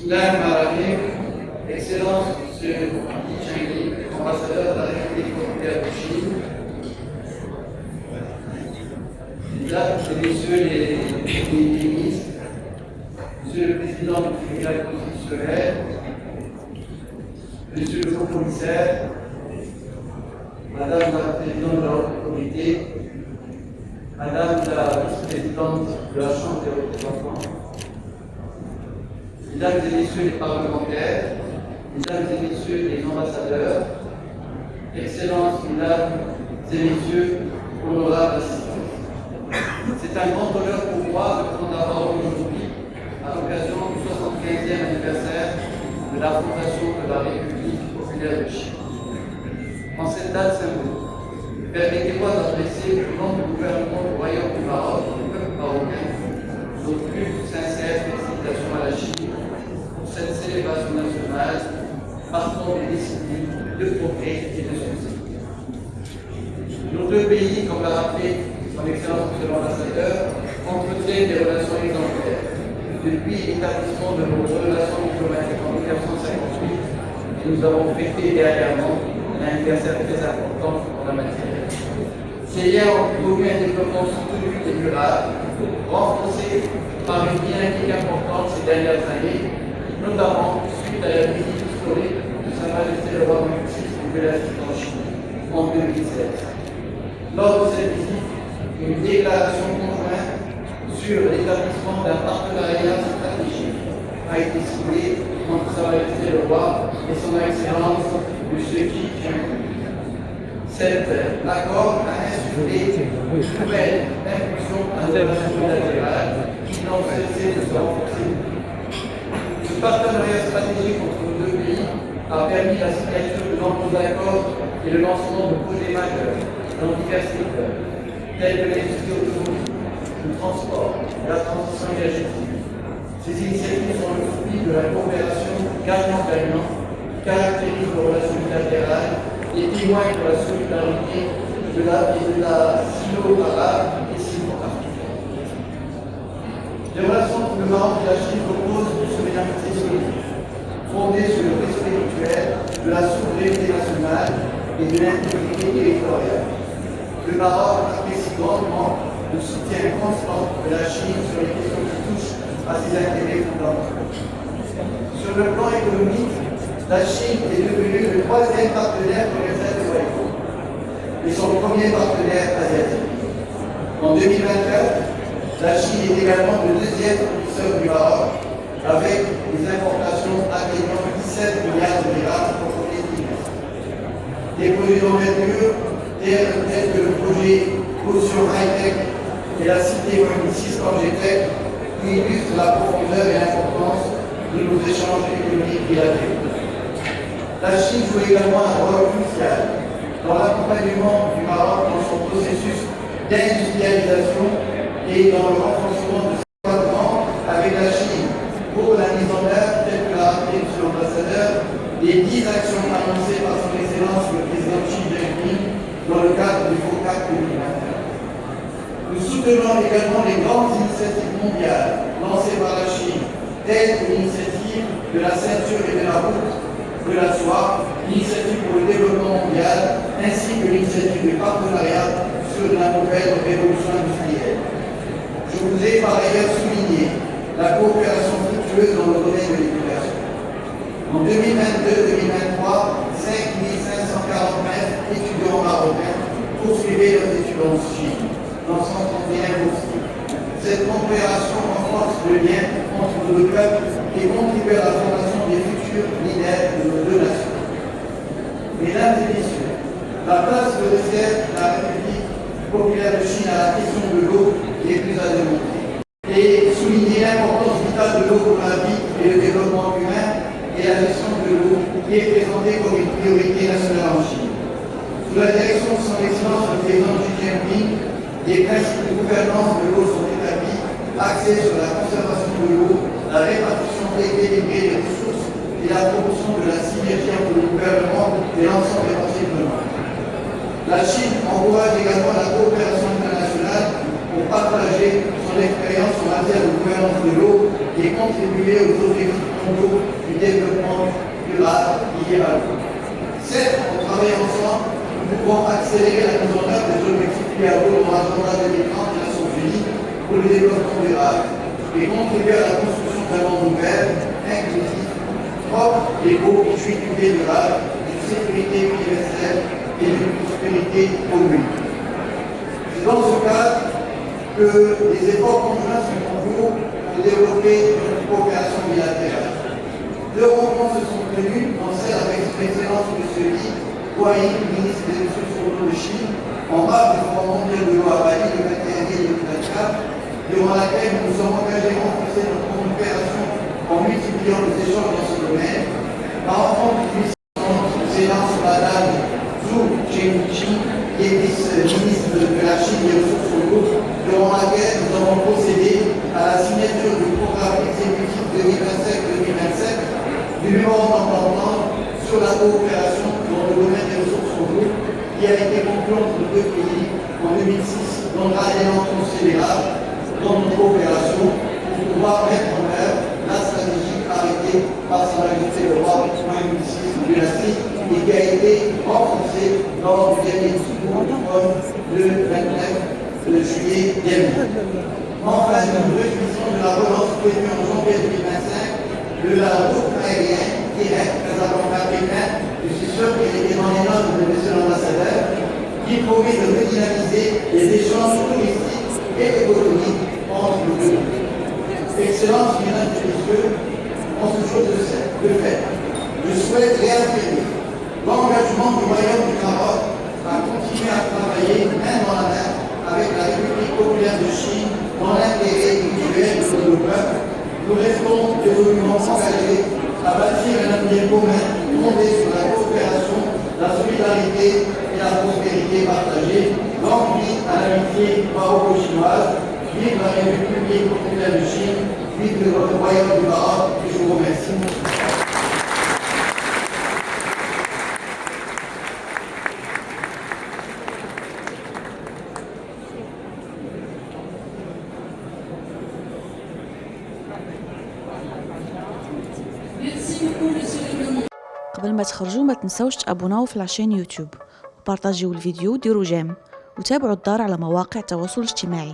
Bismillahirrahmanirrahim. Excellence, Monsieur Li Changli, ambassadeur de la République populaire de Chine. Mesdames et Messieurs les ministres, Monsieur le Président du Tribunal constitutionnel, Monsieur le Haut-Commissaire, Madame la Présidente de la Haute-Autorité, Madame la Vice-Présidente de la Chambre des représentants, Mesdames et Messieurs les parlementaires, Mesdames et Messieurs les ambassadeurs, Excellences, Mesdames et Messieurs, honorables assistants. C'est un grand honneur pour moi de prendre la parole aujourd'hui à l'occasion du 75e anniversaire de la fondation de la République populaire de Chine. En cette date symbolique, permettez-moi d'adresser au nom du gouvernement du Royaume du Maroc et du peuple marocain nos plus sincères félicitations à la Chine pour cette célébration nationale partant des décennies de progrès et de succès. Nos deux pays, comme l'a rappelé son Excellence Monsieur l'Ambassadeur, entretiennent des relations exemplaires depuis l'établissement de nos relations diplomatiques en 1958 et nous avons fêté dernièrement un anniversaire très important en la matière. Ces liens ont connu un développement soutenu et durable, renforcé par une dynamique importante ces dernières années, notamment suite à la visite historique de Sa Majesté le Roi Mohamed VI de l'Afrique en Chine en 2016. Lors de cette visite, une déclaration conjointe sur l'établissement d'un partenariat stratégique a été signée entre Sa Majesté le Roi et Son Excellence M. Li Changli. Cet accord a insufflé une nouvelle impulsion à nos relations bilatérales qui n'ont cessé de se renforcer. Ce partenariat stratégique entre nos deux pays a permis la signature de nombreux accords et le lancement de projets majeurs dans divers secteurs, tels que l'industrie automobile, le transport et la transition énergétique. Ces initiatives sont le fruit de la coopération gagnant-gagnant qui caractérise nos relations bilatérales et témoignent de la solidarité de la sino-arabe et sino-africaine. Les relations entre le Maroc et la Chine reposent sur une amitié solide, fondée sur le respect mutuel de la souveraineté nationale et de l'intégrité territoriale. Le Maroc apprécie grandement le soutien constant de la Chine sur les questions qui touchent à ses intérêts fondamentaux. Sur le plan économique, la Chine est devenue le troisième partenaire commercial du Royaume et son premier partenaire asiatique. En 2024, la Chine est également le deuxième fournisseur du Maroc, avec des importations atteignant 17 milliards de dirhams pour les trimestres. Des projets d'envergure tels que le projet Caution High-Tech et la cité Mohamed VI Tech qui illustrent la profondeur et l'importance de nos échanges économiques bilatéraux. La Chine joue également un rôle crucial dans l'accompagnement du Maroc dans son processus d'industrialisation et dans le renforcement de ses rapprochements avec la Chine pour la mise en œuvre, telle que l'a rappelé M. l'Ambassadeur, des 10 actions annoncées par son Excellence le Président Xi Jinping dans le cadre du FOCAC 2021. Nous soutenons également les grandes initiatives mondiales lancées par la Chine, telles que l'initiative de la ceinture et de la route de la soie, l'initiative pour le développement mondial, ainsi que l'initiative de partenariat sur la nouvelle révolution industrielle. Je vous ai par ailleurs souligné la coopération fructueuse dans le domaine de l'éducation. En 2022-2023, 5540 étudiants marocains poursuivaient leurs études en Chine, dans 131 boursiers. Cette coopération renforce le lien entre nos deux peuples et contribue à la formation des futurs leaders de nos deux nations. Mesdames et Messieurs, la place que réserve la République populaire de Chine à la question de l'eau est plus à démontrer. Et souligner l'importance vitale de l'eau pour la vie et le développement humain et la gestion de l'eau qui est présentée comme une priorité nationale en Chine. Sous la direction de son Excellence le Président Xi Jinping, des principes de gouvernance de l'eau sont établis, axés sur la conservation de l'eau, la répartition équilibrée des ressources et la promotion de la synergie entre le gouvernement et l'ensemble des parties prenantes. La Chine encourage également la coopération internationale pour partager son expérience en matière de gouvernance de l'eau et contribuer aux objectifs mondiaux du développement durable liés à l'eau. Certes, en travaillant ensemble, nous pouvons accélérer la mise en œuvre des objectifs liés à l'eau dans l'agenda 2030 des Nations Unies pour le développement durable et contribuer à la construction d'un monde ouvert, inclusif, propre et beau, d'équité durable, d'une sécurité universelle et d'une prospérité commune. C'est dans ce cadre que les efforts conjoints sont en cours pour développer une coopération bilatérale. Deux rencontres se sont tenues, dans celle avec son Excellence M. Li Guoyin, ministre des Ressources en eau de Chine, en marge du Forum mondial de l'eau à Bali le 21 mai 2024, durant laquelle nous nous sommes engagés à renforcer notre coopération en multipliant les échanges dans ce domaine. Par exemple, Excellence Madame Zhu Zhengqi, qui est vice-ministre de la Chine des Ressources en eau, durant laquelle nous avons procédé à la signature du programme exécutif 2025-2027 du mémorandum d'entente sur la coopération dans le domaine des ressources en eau qui a été conclu entre nos deux pays en 2006, donnera un élan considérable dans notre coopération pour pouvoir mettre en œuvre la stratégie arrêtée par Sa Majesté le roi Mohamed VI dynastique et qui a été renforcée lors du dernier discours le 29 juillet dernier. Enfin, nous nous réjouissons de la relance prévue en janvier 2025 de la route aérienne directe Casablanca-Pékin. Je suis sûr qu'elle était dans les notes de M. l'ambassadeur, qui promet de redynamiser les échanges touristiques et économiques entre les deux. Excellence, mesdames et messieurs, en ce jour de fait, je souhaite réaffirmer l'engagement du Royaume du Maroc à continuer à travailler main dans la main avec la République populaire de Chine dans l'intérêt mutuel de nos peuples. Nous restons résolument engagés à bâtir un avenir commun fondé sur la coopération, la solidarité et la prospérité partagée. Longue vie à l'amitié maroco-chinoise. Vive la République populaire de Chine. Vive le Royaume du Maroc. Et je vous remercie. قبل ما تخرجوا ما تنسوش تابوناو في العشان يوتيوب وبارطاجيو الفيديو وديروا جيم وتابعوا الدار على مواقع التواصل الاجتماعي.